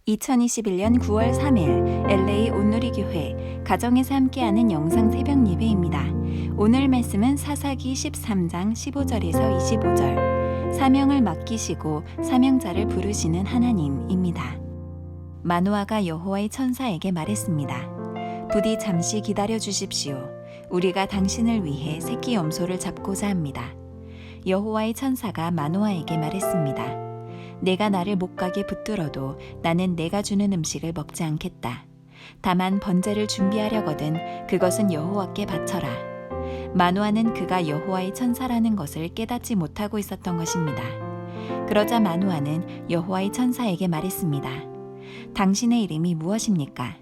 2021년 9월 3일 LA 온누리교회 가정에서 함께하는 영상 새벽 예배입니다. 오늘 말씀은 사사기 13장 15절에서 25절 사명을 맡기시고 사명자를 부르시는 하나님입니다. 마노아가 여호와의 천사에게 말했습니다. 부디 잠시 기다려 주십시오. 우리가 당신을 위해 새끼 염소를 잡고자 합니다. 여호와의 천사가 마노아에게 말했습니다. 내가 나를 못 가게 붙들어도 나는 내가 주는 음식을 먹지 않겠다. 다만 번제를 준비하려거든 그것은 여호와께 바쳐라. 마노아는 그가 여호와의 천사라는 것을 깨닫지 못하고 있었던 것입니다. 그러자 마노아는 여호와의 천사에게 말했습니다. 당신의 이름이 무엇입니까?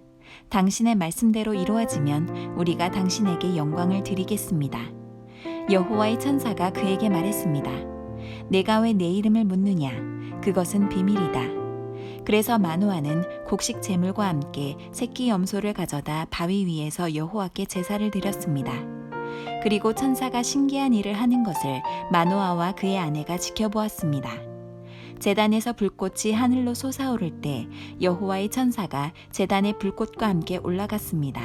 당신의 말씀대로 이루어지면 우리가 당신에게 영광을 드리겠습니다. 여호와의 천사가 그에게 말했습니다. 내가 왜 내 이름을 묻느냐? 그것은 비밀이다. 그래서 마노아는 곡식 제물과 함께 새끼 염소를 가져다 바위 위에서 여호와께 제사를 드렸습니다. 그리고 천사가 신기한 일을 하는 것을 마노아와 그의 아내가 지켜보았습니다. 제단에서 불꽃이 하늘로 솟아오를 때 여호와의 천사가 제단의 불꽃과 함께 올라갔습니다.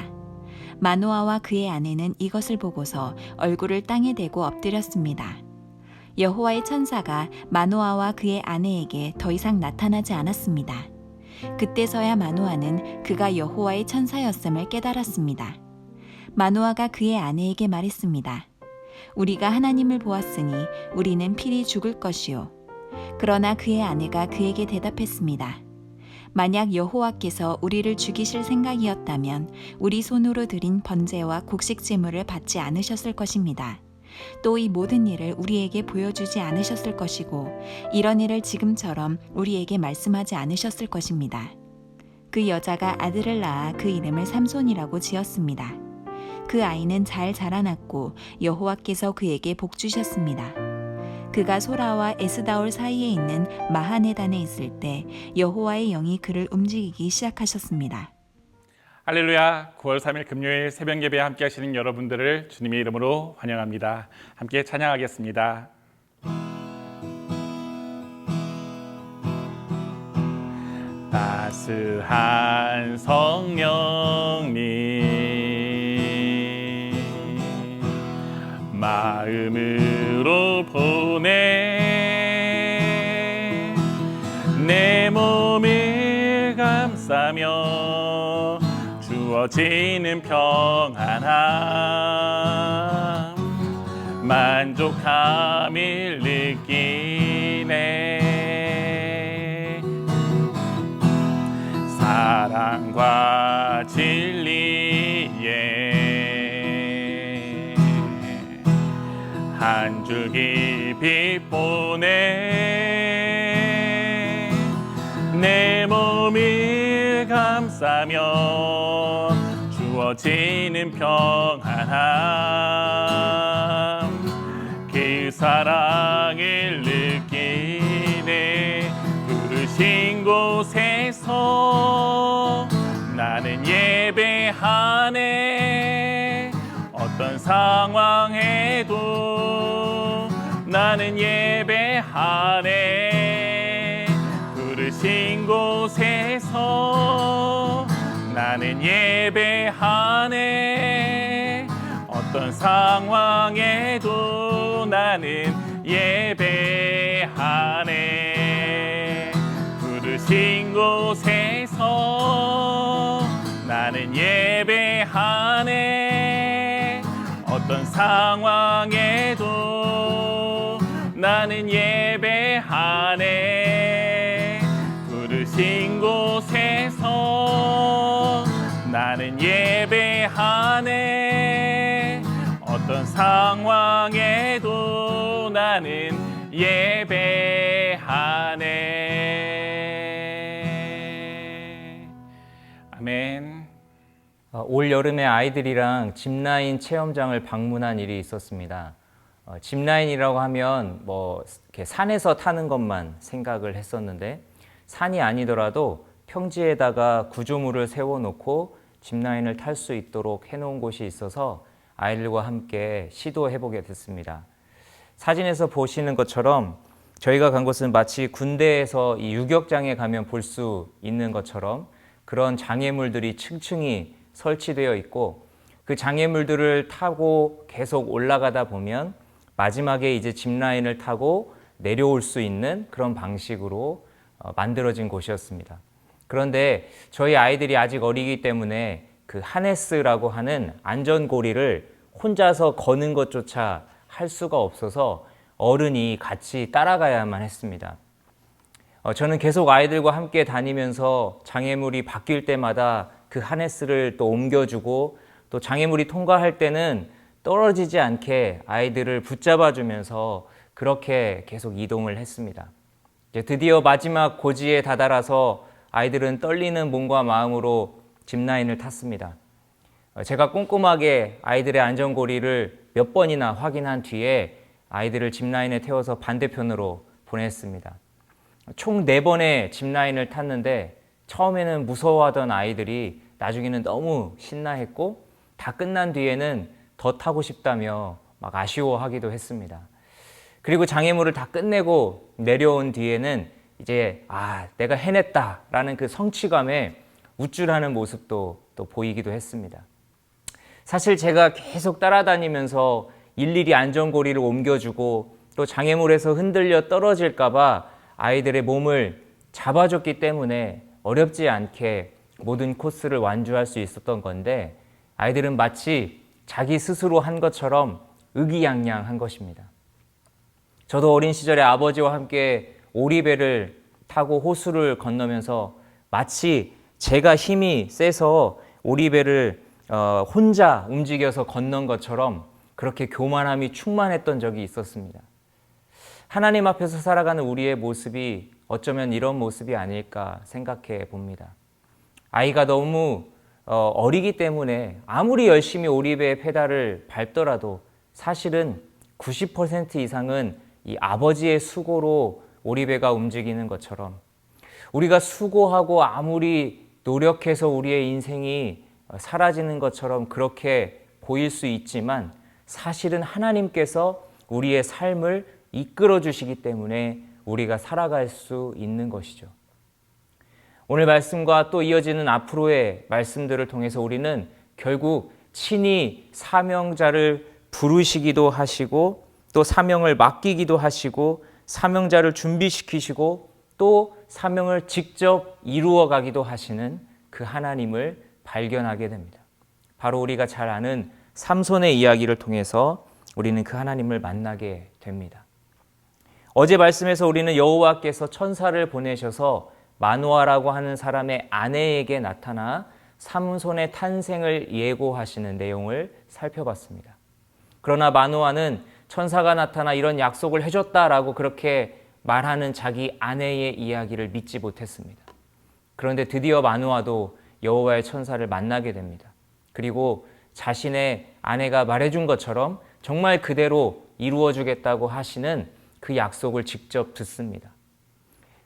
마노아와 그의 아내는 이것을 보고서 얼굴을 땅에 대고 엎드렸습니다. 여호와의 천사가 마노아와 그의 아내에게 더 이상 나타나지 않았습니다. 그때서야 마노아는 그가 여호와의 천사였음을 깨달았습니다. 마노아가 그의 아내에게 말했습니다. 우리가 하나님을 보았으니 우리는 필히 죽을 것이요. 그러나 그의 아내가 그에게 대답했습니다. 만약 여호와께서 우리를 죽이실 생각이었다면 우리 손으로 드린 번제와 곡식 제물을 받지 않으셨을 것입니다. 또 이 모든 일을 우리에게 보여주지 않으셨을 것이고 이런 일을 지금처럼 우리에게 말씀하지 않으셨을 것입니다. 그 여자가 아들을 낳아 그 이름을 삼손이라고 지었습니다. 그 아이는 잘 자라났고 여호와께서 그에게 복 주셨습니다. 그가 소라와 에스다올 사이에 있는 마하네단에 있을 때 여호와의 영이 그를 움직이기 시작하셨습니다. 할렐루야. 9월 3일 금요일 새벽 예배에 함께 하시는 여러분들을 주님의 이름으로 환영합니다. 함께 찬양하겠습니다. 따스한 성령님 마음으로 보내 내 몸을 감싸며 주어지는 평안함 만족함을 느끼네. 사랑과 진리에 한 줄기 빛 보내 내 몸을 감싸며 주어지는 평안함 그 사랑을 느끼네. 부르신 곳에서 나는 예배하네. 어떤 상황에도 나는 예배하네. 부르신 곳에서 나는 예배하네. 어떤 상황에도 나는 예배하네. 부르신 곳에서 나는 예배하네. 어떤 상황에도 나는 예배하네. 부르신 곳에서 나는 예배하네. 어떤 상황에도 나는 예배하네. 아멘. 올 여름에 아이들이랑 짚라인 체험장을 방문한 일이 있었습니다. 짚라인이라고 하면 이렇게 산에서 타는 것만 생각을 했었는데 산이 아니더라도 평지에다가 구조물을 세워놓고 짚라인을 탈 수 있도록 해놓은 곳이 있어서 아이들과 함께 시도해보게 됐습니다. 사진에서 보시는 것처럼 저희가 간 곳은 마치 군대에서 이 유격장에 가면 볼 수 있는 것처럼 그런 장애물들이 층층이 설치되어 있고 그 장애물들을 타고 계속 올라가다 보면 마지막에 이제 짚라인을 타고 내려올 수 있는 그런 방식으로 만들어진 곳이었습니다. 그런데 저희 아이들이 아직 어리기 때문에 그 하네스라고 하는 안전고리를 혼자서 거는 것조차 할 수가 없어서 어른이 같이 따라가야만 했습니다. 저는 계속 아이들과 함께 다니면서 장애물이 바뀔 때마다 그 하네스를 또 옮겨주고 또 장애물이 통과할 때는 떨어지지 않게 아이들을 붙잡아주면서 그렇게 계속 이동을 했습니다. 이제 드디어 마지막 고지에 다다라서 아이들은 떨리는 몸과 마음으로 짚라인을 탔습니다. 제가 꼼꼼하게 아이들의 안전고리를 몇 번이나 확인한 뒤에 아이들을 짚라인에 태워서 반대편으로 보냈습니다. 총 4번의 짚라인을 탔는데 처음에는 무서워하던 아이들이 나중에는 너무 신나했고 다 끝난 뒤에는 더 타고 싶다며 막 아쉬워하기도 했습니다. 그리고 장애물을 다 끝내고 내려온 뒤에는 이제 내가 해냈다라는 그 성취감에 우쭐하는 모습도 또 보이기도 했습니다. 사실 제가 계속 따라다니면서 일일이 안전고리를 옮겨주고 또 장애물에서 흔들려 떨어질까 봐 아이들의 몸을 잡아줬기 때문에 어렵지 않게 모든 코스를 완주할 수 있었던 건데 아이들은 마치 자기 스스로 한 것처럼 의기양양한 것입니다. 저도 어린 시절에 아버지와 함께 오리배를 타고 호수를 건너면서 마치 제가 힘이 세서 오리배를 혼자 움직여서 건넌 것처럼 그렇게 교만함이 충만했던 적이 있었습니다. 하나님 앞에서 살아가는 우리의 모습이 어쩌면 이런 모습이 아닐까 생각해 봅니다. 아이가 너무 어리기 때문에 아무리 열심히 오리배의 페달을 밟더라도 사실은 90% 이상은 이 아버지의 수고로 오리배가 움직이는 것처럼 우리가 수고하고 아무리 노력해서 우리의 인생이 사라지는 것처럼 그렇게 보일 수 있지만 사실은 하나님께서 우리의 삶을 이끌어 주시기 때문에 우리가 살아갈 수 있는 것이죠. 오늘 말씀과 또 이어지는 앞으로의 말씀들을 통해서 우리는 결국 친히 사명자를 부르시기도 하시고 또 사명을 맡기기도 하시고 사명자를 준비시키시고 또 사명을 직접 이루어 가기도 하시는 그 하나님을 발견하게 됩니다. 바로 우리가 잘 아는 삼손의 이야기를 통해서 우리는 그 하나님을 만나게 됩니다. 어제 말씀에서 우리는 여호와께서 천사를 보내셔서 마노아라고 하는 사람의 아내에게 나타나 삼손의 탄생을 예고하시는 내용을 살펴봤습니다. 그러나 마노아는 천사가 나타나 이런 약속을 해줬다라고 그렇게 말하는 자기 아내의 이야기를 믿지 못했습니다. 그런데 드디어 마노아도 여호와의 천사를 만나게 됩니다. 그리고 자신의 아내가 말해준 것처럼 정말 그대로 이루어주겠다고 하시는 그 약속을 직접 듣습니다.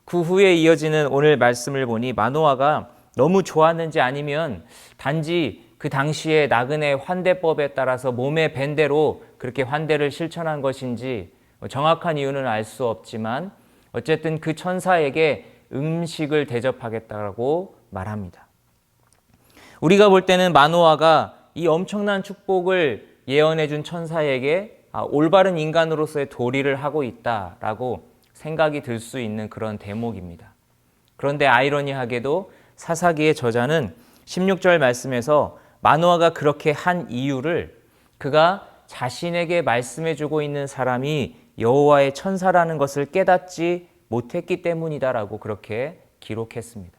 그 후에 이어지는 오늘 말씀을 보니 마노아가 너무 좋았는지 아니면 단지 그 당시의 나그네 환대법에 따라서 몸에 밴 대로 그렇게 환대를 실천한 것인지 정확한 이유는 알 수 없지만 어쨌든 그 천사에게 음식을 대접하겠다고 말합니다. 우리가 볼 때는 마노아가 이 엄청난 축복을 예언해 준 천사에게 올바른 인간으로서의 도리를 하고 있다라고 생각이 들 수 있는 그런 대목입니다. 그런데 아이러니하게도 사사기의 저자는 16절 말씀에서 마노아가 그렇게 한 이유를 그가 자신에게 말씀해주고 있는 사람이 여호와의 천사라는 것을 깨닫지 못했기 때문이다라고 그렇게 기록했습니다.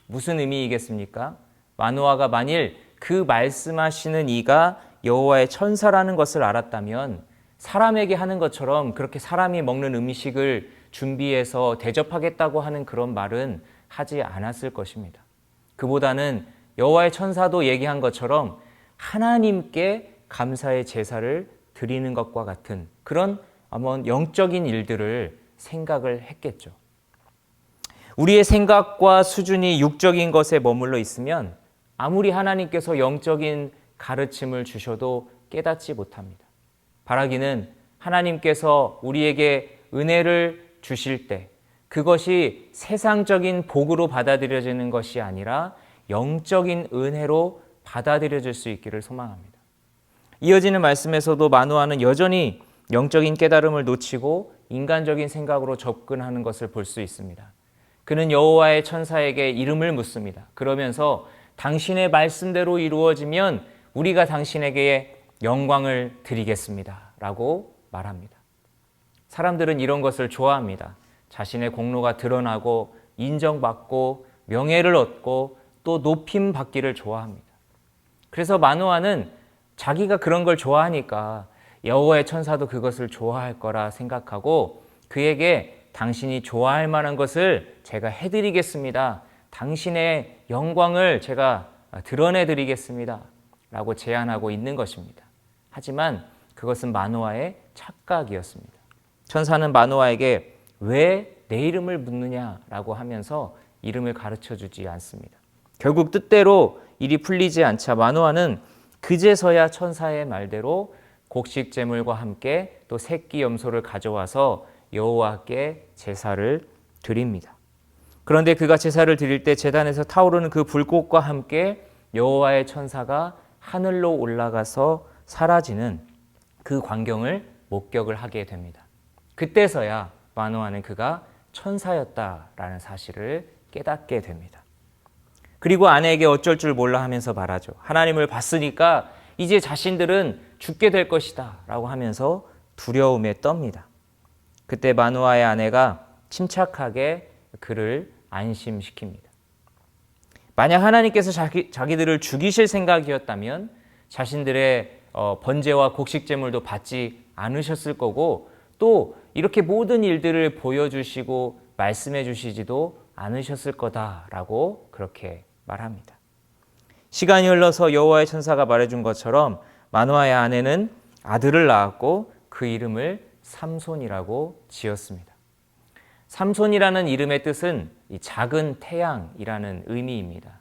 무슨 의미이겠습니까? 마노아가 만일 그 말씀하시는 이가 여호와의 천사라는 것을 알았다면 사람에게 하는 것처럼 그렇게 사람이 먹는 음식을 준비해서 대접하겠다고 하는 그런 말은 하지 않았을 것입니다. 그보다는 여호와의 천사도 얘기한 것처럼 하나님께 감사의 제사를 드리는 것과 같은 그런 영적인 일들을 생각을 했겠죠. 우리의 생각과 수준이 육적인 것에 머물러 있으면 아무리 하나님께서 영적인 가르침을 주셔도 깨닫지 못합니다. 바라기는 하나님께서 우리에게 은혜를 주실 때 그것이 세상적인 복으로 받아들여지는 것이 아니라 영적인 은혜로 받아들여질 수 있기를 소망합니다. 이어지는 말씀에서도 마노아는 여전히 영적인 깨달음을 놓치고 인간적인 생각으로 접근하는 것을 볼 수 있습니다. 그는 여호와의 천사에게 이름을 묻습니다. 그러면서 당신의 말씀대로 이루어지면 우리가 당신에게 영광을 드리겠습니다 라고 말합니다. 사람들은 이런 것을 좋아합니다. 자신의 공로가 드러나고 인정받고 명예를 얻고 또 높임 받기를 좋아합니다. 그래서 마노아는 자기가 그런 걸 좋아하니까 여호와의 천사도 그것을 좋아할 거라 생각하고 그에게 당신이 좋아할 만한 것을 제가 해드리겠습니다. 당신의 영광을 제가 드러내드리겠습니다 라고 제안하고 있는 것입니다. 하지만 그것은 마노아의 착각이었습니다. 천사는 마노아에게 왜 내 이름을 묻느냐라고 하면서 이름을 가르쳐주지 않습니다. 결국 뜻대로 일이 풀리지 않자 마노아는 그제서야 천사의 말대로 곡식 제물과 함께 또 새끼 염소를 가져와서 여호와께 제사를 드립니다. 그런데 그가 제사를 드릴 때 제단에서 타오르는 그 불꽃과 함께 여호와의 천사가 하늘로 올라가서 사라지는 그 광경을 목격을 하게 됩니다. 그때서야 마노아는 그가 천사였다라는 사실을 깨닫게 됩니다. 그리고 아내에게 어쩔 줄 몰라 하면서 말하죠. 하나님을 봤으니까 이제 자신들은 죽게 될 것이다 라고 하면서 두려움에 떱니다. 그때 마노아의 아내가 침착하게 그를 안심시킵니다. 만약 하나님께서 자기들을 죽이실 생각이었다면 자신들의 번제와 곡식제물도 받지 않으셨을 거고 또 이렇게 모든 일들을 보여주시고 말씀해 주시지도 않으셨을 거다라고 그렇게 말합니다. 시간이 흘러서 여호와의 천사가 말해준 것처럼 마노아의 아내는 아들을 낳았고 그 이름을 삼손이라고 지었습니다. 삼손이라는 이름의 뜻은 이 작은 태양이라는 의미입니다.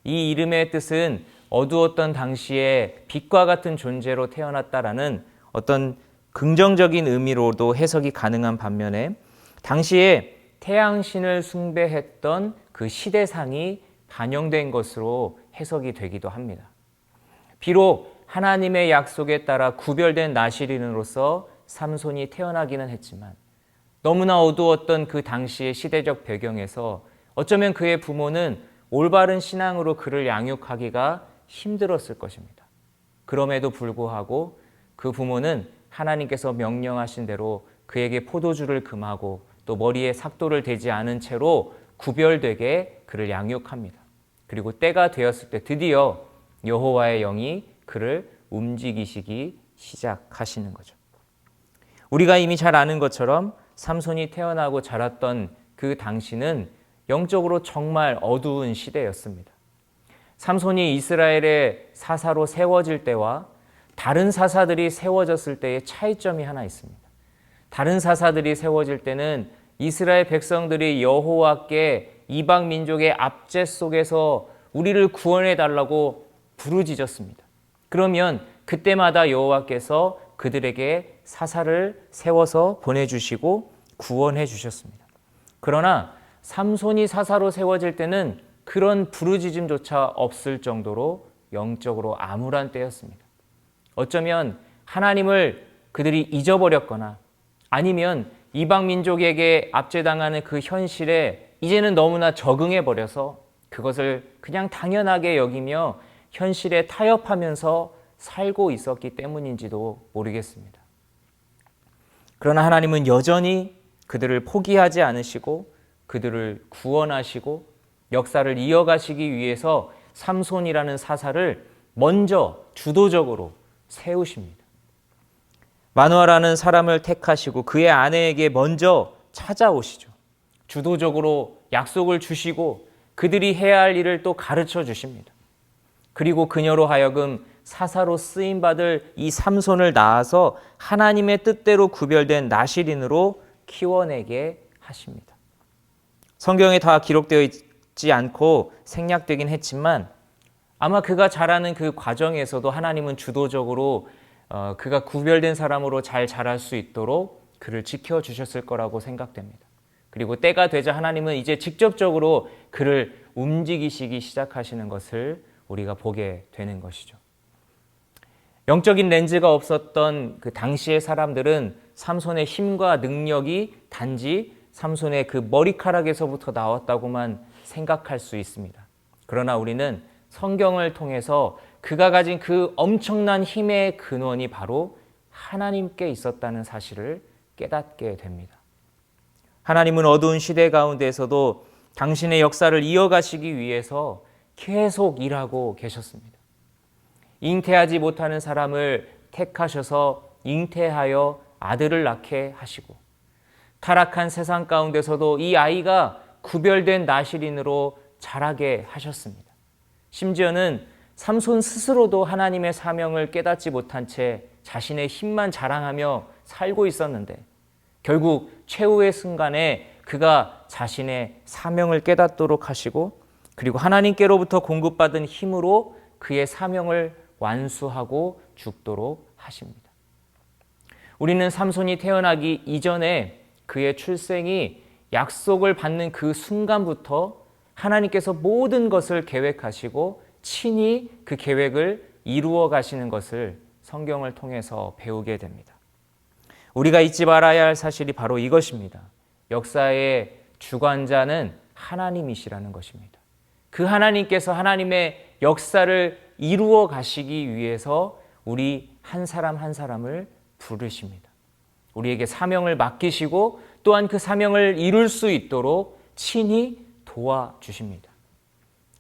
이 이름의 뜻은 어두웠던 당시에 빛과 같은 존재로 태어났다라는 어떤 긍정적인 의미로도 해석이 가능한 반면에 당시에 태양신을 숭배했던 그 시대상이 반영된 것으로 해석이 되기도 합니다. 비록 하나님의 약속에 따라 구별된 나실인으로서 삼손이 태어나기는 했지만 너무나 어두웠던 그 당시의 시대적 배경에서 어쩌면 그의 부모는 올바른 신앙으로 그를 양육하기가 힘들었을 것입니다. 그럼에도 불구하고 그 부모는 하나님께서 명령하신 대로 그에게 포도주를 금하고 또 머리에 삭도를 대지 않은 채로 구별되게 그를 양육합니다. 그리고 때가 되었을 때 드디어 여호와의 영이 그를 움직이시기 시작하시는 거죠. 우리가 이미 잘 아는 것처럼 삼손이 태어나고 자랐던 그 당시는 영적으로 정말 어두운 시대였습니다. 삼손이 이스라엘의 사사로 세워질 때와 다른 사사들이 세워졌을 때의 차이점이 하나 있습니다. 다른 사사들이 세워질 때는 이스라엘 백성들이 여호와께 이방 민족의 압제 속에서 우리를 구원해 달라고 부르짖었습니다. 그러면 그때마다 여호와께서 그들에게 사사를 세워서 보내주시고 구원해 주셨습니다. 그러나 삼손이 사사로 세워질 때는 그런 부르짖음조차 없을 정도로 영적으로 암울한 때였습니다. 어쩌면 하나님을 그들이 잊어버렸거나 아니면 이방 민족에게 압제당하는 그 현실에 이제는 너무나 적응해버려서 그것을 그냥 당연하게 여기며 현실에 타협하면서 살고 있었기 때문인지도 모르겠습니다. 그러나 하나님은 여전히 그들을 포기하지 않으시고 그들을 구원하시고 역사를 이어가시기 위해서 삼손이라는 사사를 먼저 주도적으로 세우십니다. 마노아라는 사람을 택하시고 그의 아내에게 먼저 찾아오시죠. 주도적으로 약속을 주시고 그들이 해야 할 일을 또 가르쳐 주십니다. 그리고 그녀로 하여금 사사로 쓰임받을 이 삼손을 낳아서 하나님의 뜻대로 구별된 나실인으로 키워내게 하십니다. 성경에 다 기록되어 있지 않고 생략되긴 했지만 아마 그가 자라는 그 과정에서도 하나님은 주도적으로 그가 구별된 사람으로 잘 자랄 수 있도록 그를 지켜주셨을 거라고 생각됩니다. 그리고 때가 되자 하나님은 이제 직접적으로 그를 움직이시기 시작하시는 것을 우리가 보게 되는 것이죠. 영적인 렌즈가 없었던 그 당시의 사람들은 삼손의 힘과 능력이 단지 삼손의 그 머리카락에서부터 나왔다고만 생각할 수 있습니다. 그러나 우리는 성경을 통해서 그가 가진 그 엄청난 힘의 근원이 바로 하나님께 있었다는 사실을 깨닫게 됩니다. 하나님은 어두운 시대 가운데에서도 당신의 역사를 이어가시기 위해서 계속 일하고 계셨습니다. 잉태하지 못하는 사람을 택하셔서 잉태하여 아들을 낳게 하시고, 타락한 세상 가운데서도 이 아이가 구별된 나실인으로 자라게 하셨습니다. 심지어는 삼손 스스로도 하나님의 사명을 깨닫지 못한 채 자신의 힘만 자랑하며 살고 있었는데, 결국 최후의 순간에 그가 자신의 사명을 깨닫도록 하시고, 그리고 하나님께로부터 공급받은 힘으로 그의 사명을 완수하고 죽도록 하십니다. 우리는 삼손이 태어나기 이전에 그의 출생이 약속을 받는 그 순간부터 하나님께서 모든 것을 계획하시고 친히 그 계획을 이루어 가시는 것을 성경을 통해서 배우게 됩니다. 우리가 잊지 말아야 할 사실이 바로 이것입니다. 역사의 주관자는 하나님이시라는 것입니다. 그 하나님께서 하나님의 역사를 이루어 가시기 위해서 우리 한 사람 한 사람을 부르십니다. 우리에게 사명을 맡기시고 또한 그 사명을 이룰 수 있도록 친히 도와주십니다.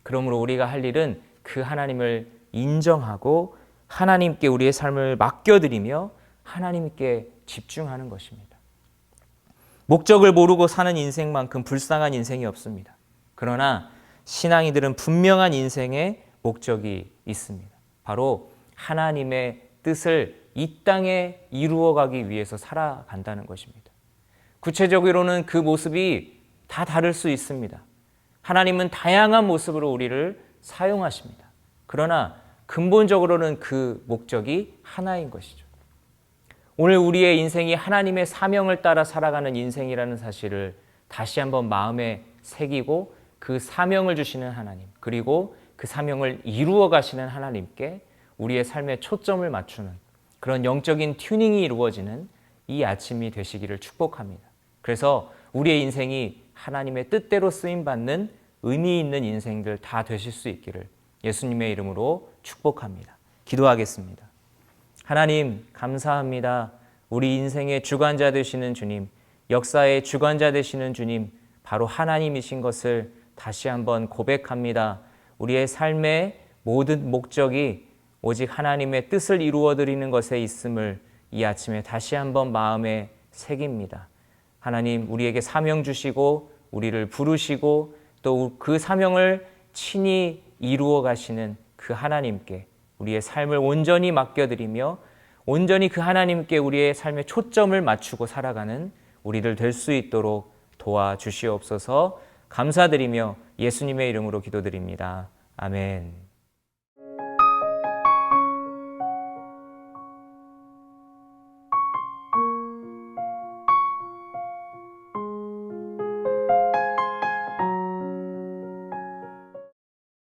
그러므로 우리가 할 일은 그 하나님을 인정하고 하나님께 우리의 삶을 맡겨드리며 하나님께 집중하는 것입니다. 목적을 모르고 사는 인생만큼 불쌍한 인생이 없습니다. 그러나 신앙이들은 분명한 인생의 목적이 있습니다. 바로 하나님의 뜻을 이 땅에 이루어가기 위해서 살아간다는 것입니다. 구체적으로는 그 모습이 다 다를 수 있습니다. 하나님은 다양한 모습으로 우리를 사용하십니다. 그러나 근본적으로는 그 목적이 하나인 것이죠. 오늘 우리의 인생이 하나님의 사명을 따라 살아가는 인생이라는 사실을 다시 한번 마음에 새기고 그 사명을 주시는 하나님, 그리고 그 사명을 이루어 가시는 하나님께 우리의 삶에 초점을 맞추는 그런 영적인 튜닝이 이루어지는 이 아침이 되시기를 축복합니다. 그래서 우리의 인생이 하나님의 뜻대로 쓰임받는 의미 있는 인생들 다 되실 수 있기를 예수님의 이름으로 축복합니다. 기도하겠습니다. 하나님 감사합니다. 우리 인생의 주관자 되시는 주님, 역사의 주관자 되시는 주님, 바로 하나님이신 것을 다시 한번 고백합니다. 우리의 삶의 모든 목적이 오직 하나님의 뜻을 이루어 드리는 것에 있음을 이 아침에 다시 한번 마음에 새깁니다. 하나님, 우리에게 사명 주시고 우리를 부르시고 또 그 사명을 친히 이루어 가시는 그 하나님께 우리의 삶을 온전히 맡겨드리며 온전히 그 하나님께 우리의 삶의 초점을 맞추고 살아가는 우리들 될 수 있도록 도와주시옵소서. 감사드리며 예수님의 이름으로 기도드립니다. 아멘.